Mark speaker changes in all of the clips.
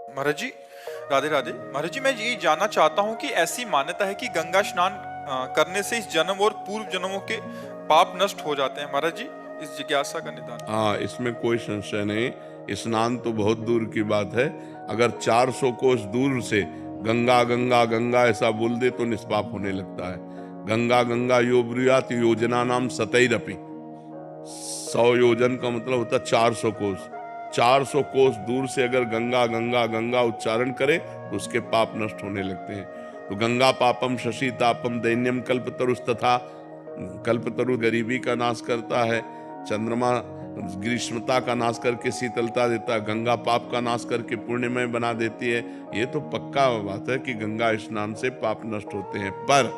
Speaker 1: महाराज जी, राधे राधे। महाराज जी, मैं ये जानना चाहता हूँ कि ऐसी मान्यता है कि गंगा स्नान करने से इस जन्म और पूर्व जन्मों के पाप नष्ट हो जाते हैं। महाराज जी, इस जिज्ञासा का निदान।
Speaker 2: हाँ, इसमें कोई संशय नहीं। स्नान तो बहुत दूर की बात है। अगर 400 कोस दूर से गंगा गंगा गंगा ऐसा बोल दे तो निष्पाप होने लगता है। गंगा गंगा यो ब्रूयात योजना नाम सतैरपि। 100 योजन का मतलब होता है 400 कोस। 400 कोस दूर से अगर गंगा गंगा गंगा उच्चारण करे तो उसके पाप नष्ट होने लगते हैं। तो गंगा पापम शशि तापम दैन्यम कल्पतरुष तथा। कल्पतरु गरीबी का नाश करता है। चंद्रमा ग्रीष्मता का नाश करके शीतलता देता है। गंगा पाप का नाश करके पुण्यमय बना देती है। ये तो पक्का बात है कि गंगा स्नान से पाप नष्ट होते हैं, पर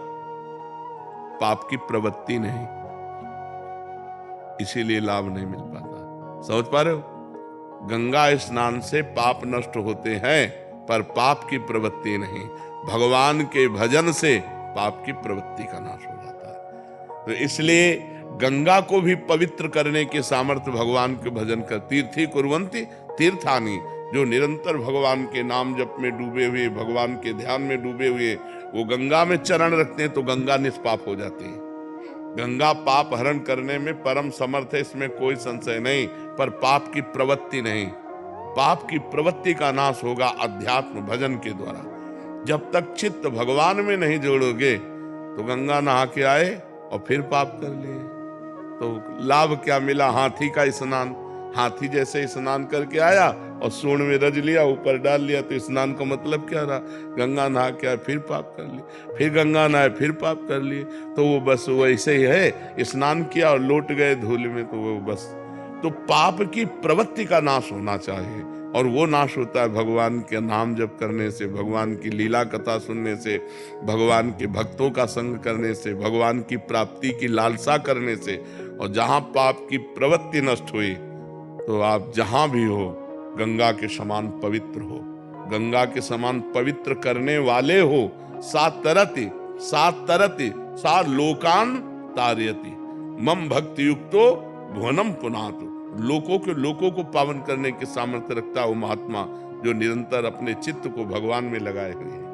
Speaker 2: पाप की प्रवृत्ति नहीं, इसीलिए लाभ नहीं मिल पाता। समझ पा रहे हो? गंगा स्नान से पाप नष्ट होते हैं, पर पाप की प्रवृत्ति नहीं। भगवान के भजन से पाप की प्रवृत्ति का नाश हो जाता है। तो इसलिए गंगा को भी पवित्र करने के सामर्थ्य भगवान के भजन कर। तीर्थी कुर्वन्ति तीर्थानि, जो निरंतर भगवान के नाम जप में डूबे हुए, भगवान के ध्यान में डूबे हुए, वो गंगा में चरण रखते हैं तो गंगा निष्पाप हो जाती है। गंगा पाप हरण करने में परम समर्थ है, इसमें कोई संशय नहीं, पर पाप की प्रवृत्ति नहीं। पाप की प्रवृत्ति का नाश होगा अध्यात्म भजन के द्वारा। जब तक चित्त भगवान में नहीं जोड़ोगे तो गंगा नहा के आए और फिर पाप कर लिए तो लाभ क्या मिला? हाथी का स्नान। हाथी जैसे स्नान करके आया और सूंड में रज लिया, ऊपर डाल लिया, तो स्नान का मतलब क्या रहा? गंगा नहा के आए फिर पाप कर लिए, फिर गंगा नहाए फिर पाप कर लिए। तो वो बस वैसे ही है, स्नान किया और लौट गए धूल में, तो वो बस। तो पाप की प्रवृत्ति का नाश होना चाहिए, और वो नाश होता है भगवान के नाम जप करने से, भगवान की लीला कथा सुनने से, भगवान के भक्तों का संग करने से, भगवान की प्राप्ति की लालसा करने से। और जहां पाप की प्रवृत्ति नष्ट हुई तो आप जहां भी हो गंगा के समान पवित्र हो, गंगा के समान पवित्र करने वाले हो। सात तरति सा लोकान तारयति मम भक्ति युक्तो भुवनम पुनातु। लोकों को पावन करने के सामर्थ्य रखता है वो महात्मा, जो निरंतर अपने चित्त को भगवान में लगाए हुए है।